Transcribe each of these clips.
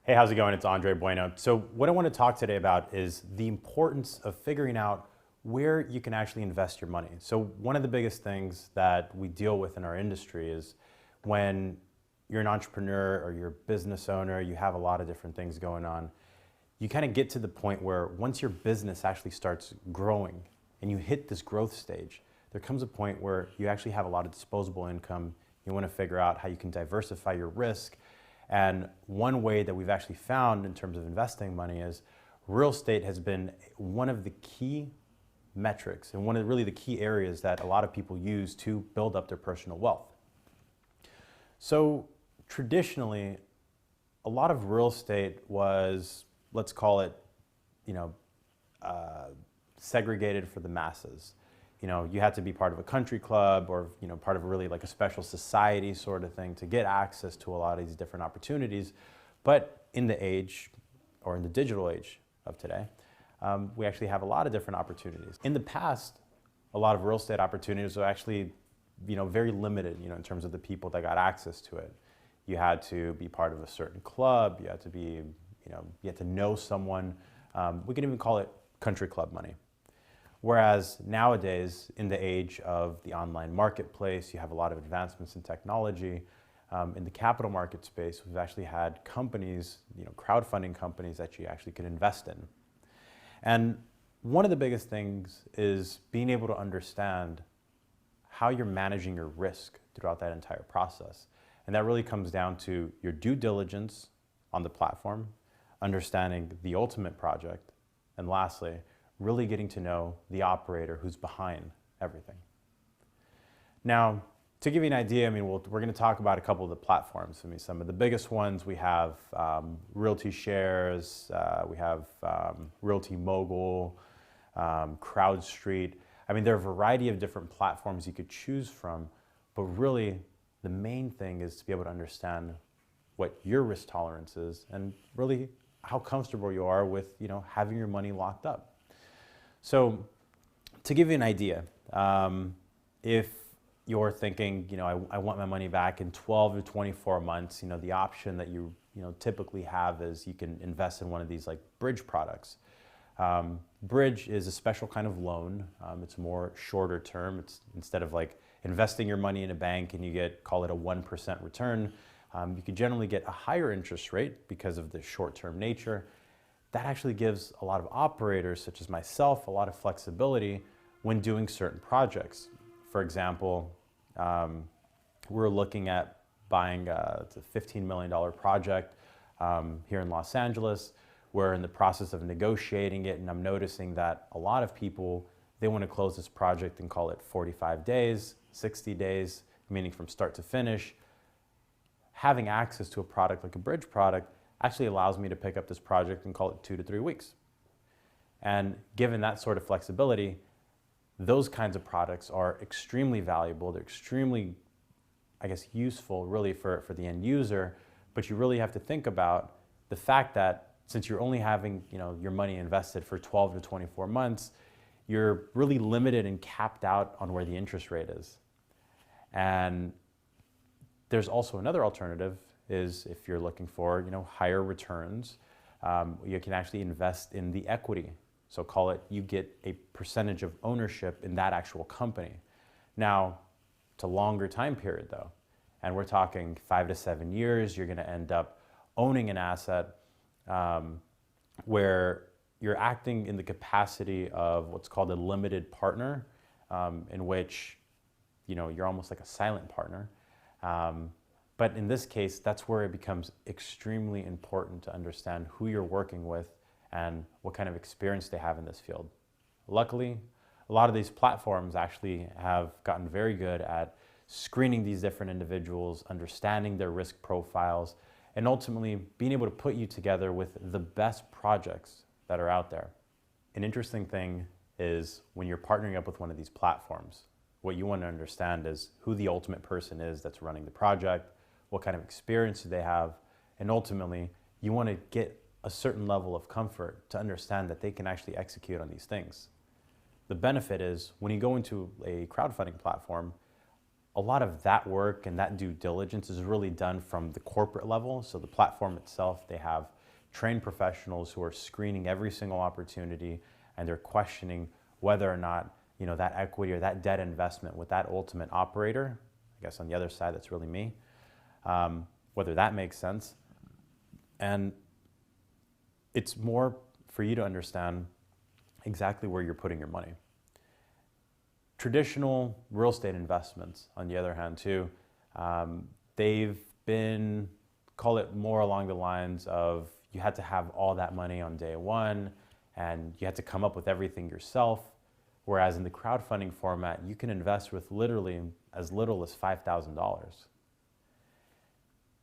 Hey, how's it going? It's Bueno. So what I want to talk today about is the importance of figuring out where you can actually invest your money. So one of the biggest things that we deal with in our industry is when you're an entrepreneur or you're a business owner, you have a lot of different things going on. You kind of get to the point where once your business actually starts growing and you hit this growth stage, there comes a point where you actually have a lot of disposable income. You want to figure out how you can diversify your risk. And one way that we've actually found in terms of investing money is real estate has been one of the key metrics and one of really the key areas that a lot of people use to build up their personal wealth. So traditionally, a lot of real estate was, let's call it, segregated for the masses. You had to be part of a country club or, part of really like a special society sort of thing to get access to a lot of these different opportunities. But in the age, or in the digital age of today, we actually have a lot of different opportunities. In the past, a lot of real estate opportunities were actually, very limited, in terms of the people that got access to it. You had to be part of a certain club. You had to be, you had to know someone. We can even call it country club money. Whereas nowadays, in the age of the online marketplace, you have a lot of advancements in technology. In the capital market space, we've actually had companies, crowdfunding companies that you actually could invest in. And one of the biggest things is being able to understand how you're managing your risk throughout that entire process. And that really comes down to your due diligence on the platform, understanding the ultimate project, and lastly, really getting to know the operator who's behind everything. Now, to give you an idea, we're going to talk about a couple of the platforms. Some of the biggest ones we have Realty Shares, we have Realty Mogul, CrowdStreet. There are a variety of different platforms you could choose from, but really the main thing is to be able to understand what your risk tolerance is and really how comfortable you are with having your money locked up. So to give you an idea, if you're thinking, I want my money back in 12 to 24 months, the option that you typically have is you can invest in one of these like bridge products. Bridge is a special kind of loan. It's more shorter term. It's instead of like investing your money in a bank and you get, call it a 1% return, you could generally get a higher interest rate because of the short-term nature. That actually gives a lot of operators, such as myself, a lot of flexibility when doing certain projects. For example, we're looking at buying it's a $15 million project here in Los Angeles. We're in the process of negotiating it, and I'm noticing that a lot of people, they want to close this project and call it 45 days, 60 days, meaning from start to finish. Having access to a product like a bridge product actually allows me to pick up this project and call it 2 to 3 weeks. And given that sort of flexibility, those kinds of products are extremely valuable. They're extremely, useful really for the end user, but you really have to think about the fact that since you're only having your money invested for 12 to 24 months, you're really limited and capped out on where the interest rate is. And there's also another alternative is if you're looking for higher returns, you can actually invest in the equity. So call it, you get a percentage of ownership in that actual company. Now, it's a longer time period though, and we're talking 5 to 7 years. You're going to end up owning an asset where you're acting in the capacity of what's called a limited partner, in which you're almost like a silent partner. But in this case, that's where it becomes extremely important to understand who you're working with and what kind of experience they have in this field. Luckily, a lot of these platforms actually have gotten very good at screening these different individuals, understanding their risk profiles, and ultimately being able to put you together with the best projects that are out there. An interesting thing is when you're partnering up with one of these platforms, what you want to understand is who the ultimate person is that's running the project, what kind of experience do they have, and ultimately you want to get a certain level of comfort to understand that they can actually execute on these things. The benefit is when you go into a crowdfunding platform, a lot of that work and that due diligence is really done from the corporate level. So the platform itself, they have trained professionals who are screening every single opportunity, and they're questioning whether or not, you know, that equity or that debt investment with that ultimate operator, I guess on the other side, that's really me, whether that makes sense. And it's more for you to understand exactly where you're putting your money. Traditional real estate investments, on the other hand, too, they've been, call it more along the lines of you had to have all that money on day one and you had to come up with everything yourself. Whereas in the crowdfunding format, you can invest with literally as little as $5,000.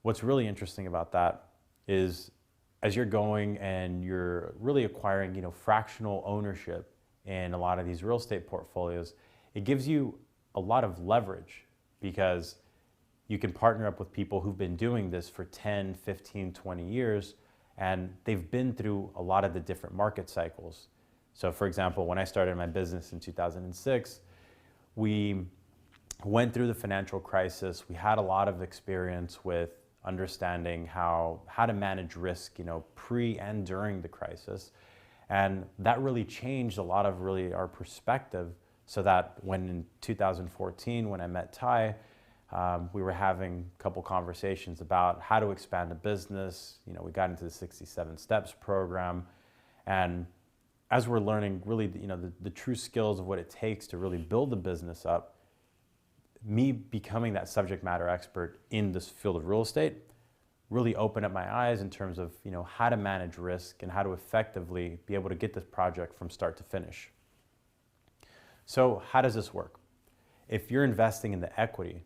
What's really interesting about that is as you're going and you're really acquiring, you know, fractional ownership in a lot of these real estate portfolios, it gives you a lot of leverage because you can partner up with people who've been doing this for 10, 15, 20 years, and they've been through a lot of the different market cycles. So for example, when I started my business in 2006, we went through the financial crisis. We had a lot of experience with understanding how to manage risk, you know, pre and during the crisis. And that really changed a lot of really our perspective, so that when in 2014, when I met Tai, we were having a couple conversations about how to expand a business. You know, we got into the 67 Steps program. And as we're learning really, you know, the true skills of what it takes to really build a business up, me becoming that subject matter expert in this field of real estate really opened up my eyes in terms of, you know, how to manage risk and how to effectively be able to get this project from start to finish. So how does this work? If you're investing in the equity,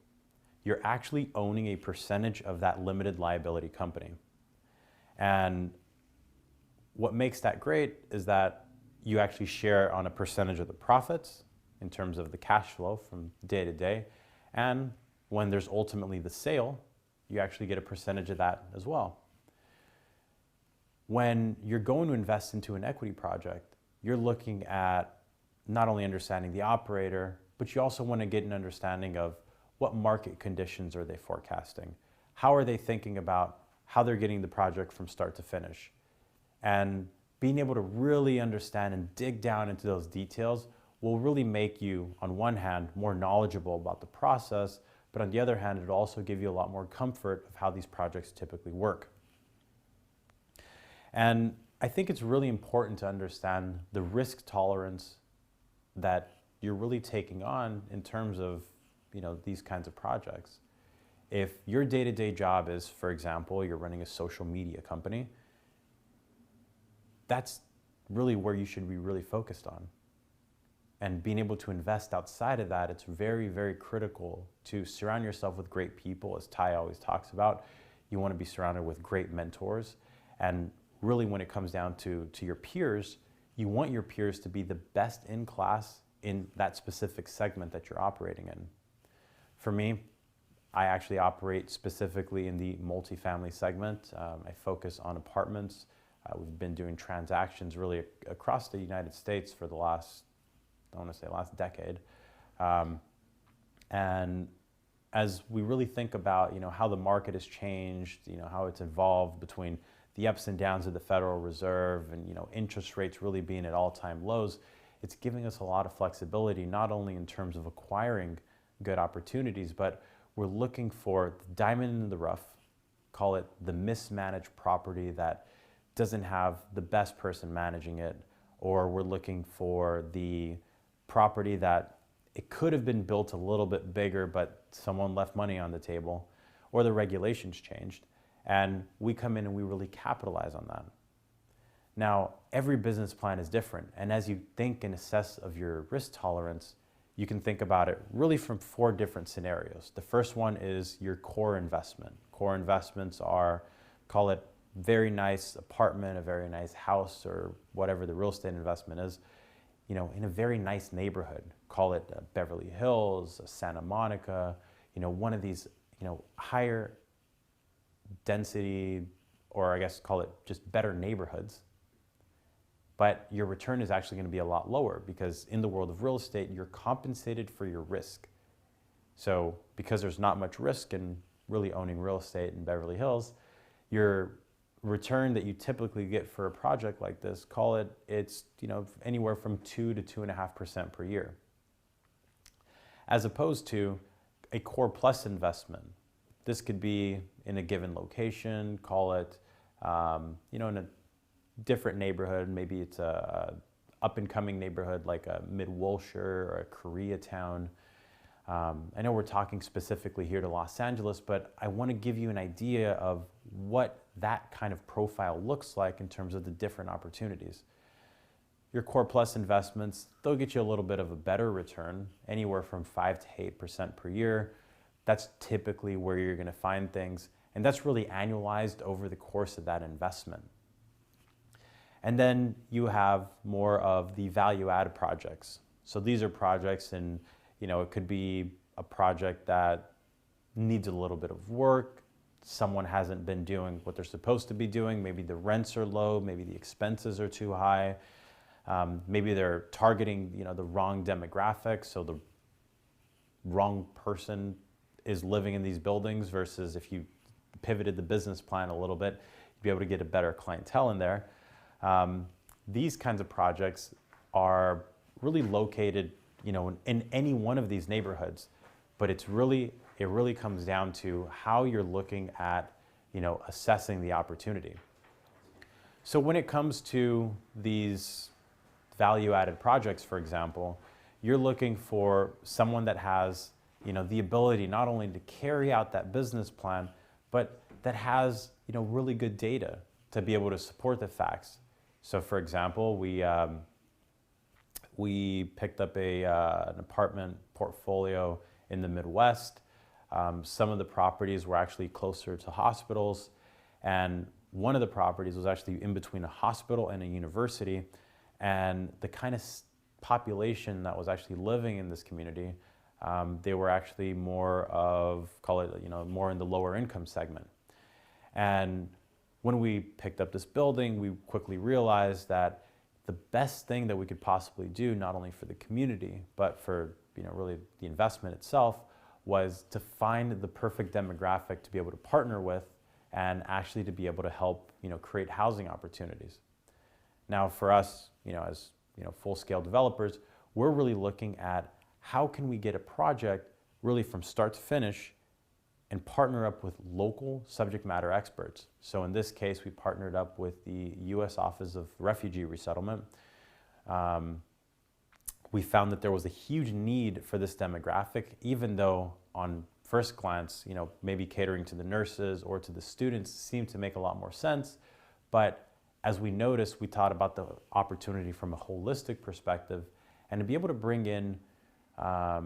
you're actually owning a percentage of that limited liability company. And what makes that great is that you actually share on a percentage of the profits in terms of the cash flow from day to day. And when there's ultimately the sale, you actually get a percentage of that as well. When you're going to invest into an equity project, you're looking at not only understanding the operator, but you also want to get an understanding of what market conditions are they forecasting? How are they thinking about how they're getting the project from start to finish? And being able to really understand and dig down into those details will really make you, on one hand, more knowledgeable about the process, but on the other hand, it'll also give you a lot more comfort of how these projects typically work. And I think it's really important to understand the risk tolerance that you're really taking on in terms of, you know, these kinds of projects. If your day-to-day job is, for example, you're running a social media company, that's really where you should be really focused on. And being able to invest outside of that, it's very, very critical to surround yourself with great people. As Tai always talks about, you want to be surrounded with great mentors. And really when it comes down to your peers, you want your peers to be the best in class in that specific segment that you're operating in. For me, I actually operate specifically in the multifamily segment. I focus on apartments. We've been doing transactions really across the United States for the last, I want to say last decade. And as we really think about, you know, how the market has changed, you know, how it's evolved between the ups and downs of the Federal Reserve and, you know, interest rates really being at all-time lows, it's giving us a lot of flexibility, not only in terms of acquiring good opportunities, but we're looking for the diamond in the rough, call it the mismanaged property that doesn't have the best person managing it, or we're looking for the property that it could have been built a little bit bigger, but someone left money on the table, or the regulations changed. And we come in and we really capitalize on that. Now, every business plan is different. And as you think and assess of your risk tolerance, you can think about it really from 4 different scenarios. The first one is your core investment. Core investments are, call it very nice apartment, a very nice house, or whatever the real estate investment is, you know, in a very nice neighborhood. Call it Beverly Hills, Santa Monica, you know, one of these, you know, higher density, or I guess call it just better neighborhoods. But your return is actually going to be a lot lower because in the world of real estate, you're compensated for your risk. So because there's not much risk in really owning real estate in Beverly Hills, your return that you typically get for a project like this, call it, it's anywhere from 2 to 2.5% per year. As opposed to a core plus investment. This could be in a given location, call it, in a different neighborhood. Maybe it's a up and coming neighborhood like a Mid-Wilshire or a Koreatown. I know we're talking specifically here to Los Angeles, but I want to give you an idea of what that kind of profile looks like in terms of the different opportunities. Your core plus investments, they'll get you a little bit of a better return, anywhere from 5 to 8% per year. That's typically where you're going to find things, and that's really annualized over the course of that investment. And then you have more of the value-added projects. So these are projects, and it could be a project that needs a little bit of work. Someone hasn't been doing what they're supposed to be doing. Maybe the rents are low. Maybe the expenses are too high. Maybe they're targeting the wrong demographic. So the wrong person is living in these buildings versus if you pivoted the business plan a little bit, you'd be able to get a better clientele in there. These kinds of projects are really located in any one of these neighborhoods, but it really comes down to how you're looking at, assessing the opportunity. So when it comes to these value-added projects, for example, you're looking for someone that has, the ability not only to carry out that business plan, but that has, really good data to be able to support the facts. So for example, we picked up an apartment portfolio in the Midwest. Some of the properties were actually closer to hospitals, and one of the properties was actually in between a hospital and a university, and the kind of population that was actually living in this community, they were actually more of, call it, more in the lower income segment. And when we picked up this building, we quickly realized that the best thing that we could possibly do, not only for the community, but for really the investment itself, was to find the perfect demographic to be able to partner with and actually to be able to help create housing opportunities. Now for us, as full-scale developers, we're really looking at how can we get a project really from start to finish and partner up with local subject matter experts. So in this case, we partnered up with the U.S. Office of Refugee Resettlement. We found that there was a huge need for this demographic, even though on first glance, maybe catering to the nurses or to the students seemed to make a lot more sense. But as we noticed, we thought about the opportunity from a holistic perspective, and to be able to bring in, a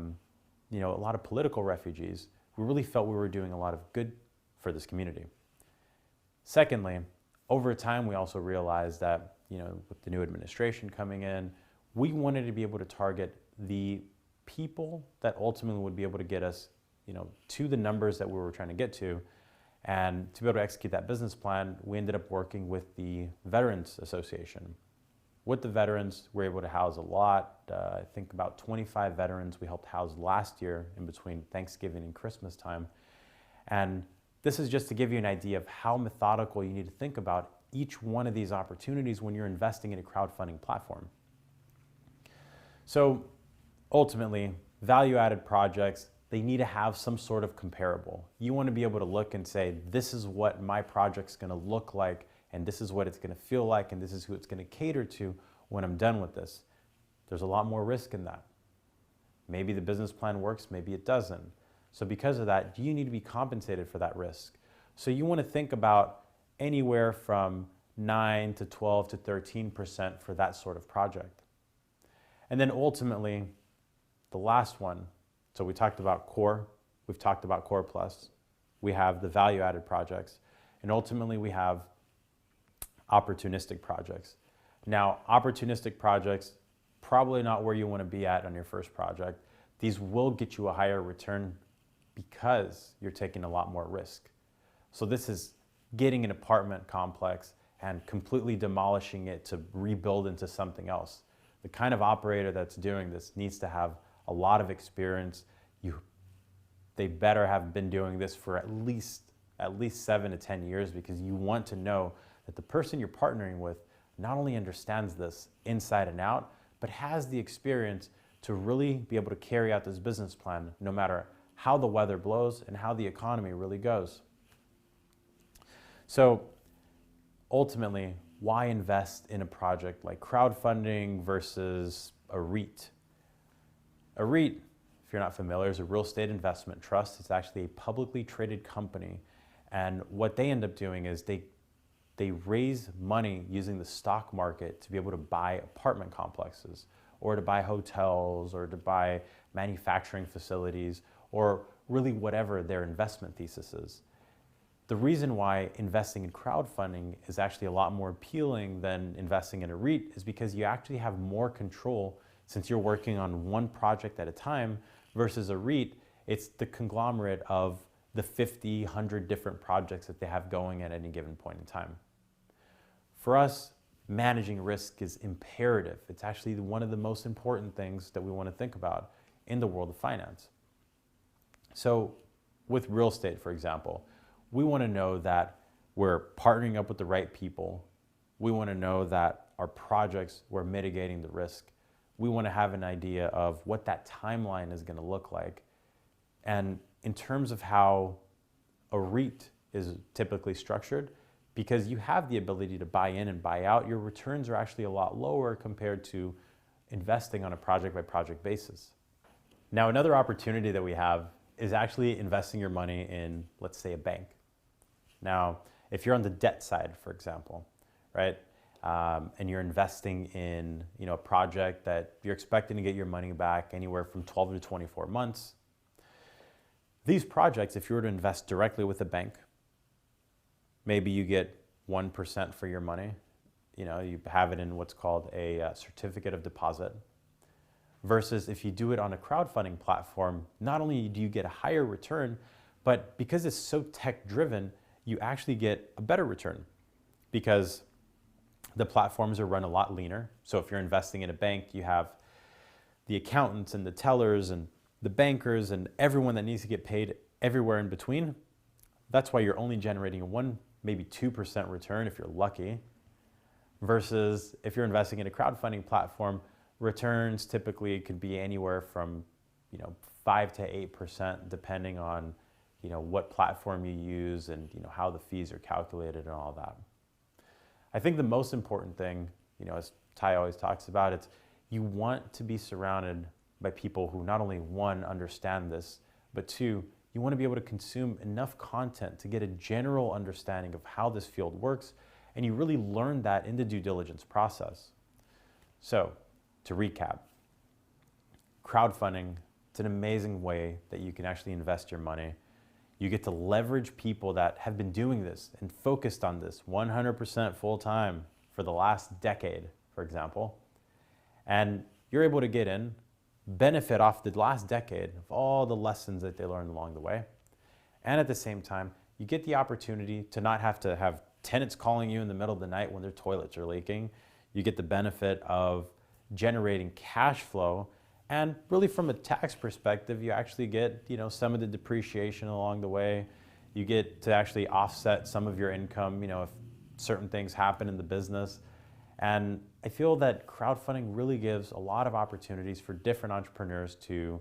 lot of political refugees, we really felt we were doing a lot of good for this community. Secondly, over time, we also realized that, with the new administration coming in, we wanted to be able to target the people that ultimately would be able to get us, to the numbers that we were trying to get to. And to be able to execute that business plan, we ended up working with the Veterans Association. With the veterans, we're able to house a lot. I think about 25 veterans we helped house last year in between Thanksgiving and Christmas time. And this is just to give you an idea of how methodical you need to think about each one of these opportunities when you're investing in a crowdfunding platform. So ultimately, value-added projects, they need to have some sort of comparable. You want to be able to look and say, this is what my project's going to look like, and this is what it's going to feel like, and this is who it's going to cater to when I'm done with this. There's a lot more risk in that. Maybe the business plan works, maybe it doesn't. So because of that, you need to be compensated for that risk. So you want to think about anywhere from 9 to 12 to 13% for that sort of project. And then ultimately, the last one, so we talked about core, we've talked about core plus, we have the value-added projects, and ultimately we have opportunistic projects. Now, opportunistic projects, probably not where you want to be at on your first project. These will get you a higher return because you're taking a lot more risk. So this is getting an apartment complex and completely demolishing it to rebuild into something else. The kind of operator that's doing this needs to have a lot of experience. You they better have been doing this for at least 7 to 10 years, because you want to know that the person you're partnering with not only understands this inside and out, but has the experience to really be able to carry out this business plan no matter how the weather blows and how the economy really goes. So ultimately, why invest in a project like crowdfunding versus a REIT? A REIT, if you're not familiar, is a real estate investment trust. It's actually a publicly traded company. And what they end up doing is they raise money using the stock market to be able to buy apartment complexes, or to buy hotels, or to buy manufacturing facilities, or really whatever their investment thesis is. The reason why investing in crowdfunding is actually a lot more appealing than investing in a REIT is because you actually have more control, since you're working on one project at a time, versus a REIT, it's the conglomerate of the 50, 100 different projects that they have going at any given point in time. For us, managing risk is imperative. It's actually one of the most important things that we want to think about in the world of finance. So with real estate, for example, we want to know that we're partnering up with the right people. We want to know that our projects, we're mitigating the risk. We want to have an idea of what that timeline is going to look like. And in terms of how a REIT is typically structured, because you have the ability to buy in and buy out, your returns are actually a lot lower compared to investing on a project by project basis. Now, another opportunity that we have is actually investing your money in, let's say, a bank. Now, if you're on the debt side, for example, right, and you're investing in a project that you're expecting to get your money back anywhere from 12 to 24 months, these projects, if you were to invest directly with a bank, maybe you get 1% for your money. You have it in what's called a certificate of deposit. Versus if you do it on a crowdfunding platform, not only do you get a higher return, but because it's so tech-driven, you actually get a better return, because the platforms are run a lot leaner. So if you're investing in a bank, you have the accountants and the tellers and the bankers and everyone that needs to get paid everywhere in between. That's why you're only generating a 1, maybe 2% return if you're lucky. Versus if you're investing in a crowdfunding platform, returns typically could be anywhere from 5 to 8%, depending on what platform you use and how the fees are calculated and all that. I think the most important thing, as Tai always talks about, it's you want to be surrounded by people who not only, one, understand this, but two, you want to be able to consume enough content to get a general understanding of how this field works, and you really learn that in the due diligence process. So, to recap, crowdfunding, it's an amazing way that you can actually invest your money. You get to leverage people that have been doing this and focused on this 100% full time for the last decade, for example. And you're able to get in, benefit off the last decade of all the lessons that they learned along the way. And at the same time, you get the opportunity to not have to have tenants calling you in the middle of the night when their toilets are leaking. You get the benefit of generating cash flow. And really from a tax perspective, you actually get, some of the depreciation along the way. You get to actually offset some of your income, if certain things happen in the business. And I feel that crowdfunding really gives a lot of opportunities for different entrepreneurs to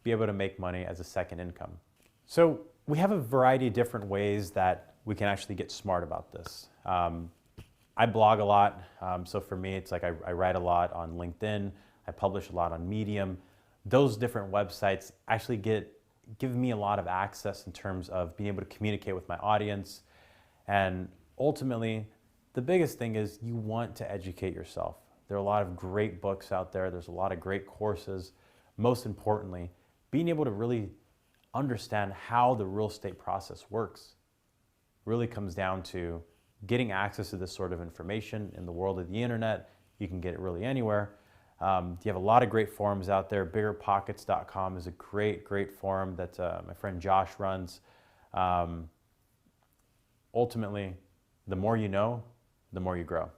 be able to make money as a second income. So we have a variety of different ways that we can actually get smart about this. I blog a lot. So for me, it's like I write a lot on LinkedIn. I publish a lot on Medium. Those different websites actually give me a lot of access in terms of being able to communicate with my audience. And ultimately, the biggest thing is you want to educate yourself. There are a lot of great books out there. There's a lot of great courses. Most importantly, being able to really understand how the real estate process works really comes down to getting access to this sort of information in the world of the internet. You can get it really anywhere. You have a lot of great forums out there. Biggerpockets.com is a great forum that my friend Josh runs. Ultimately, the more you know, the more you grow.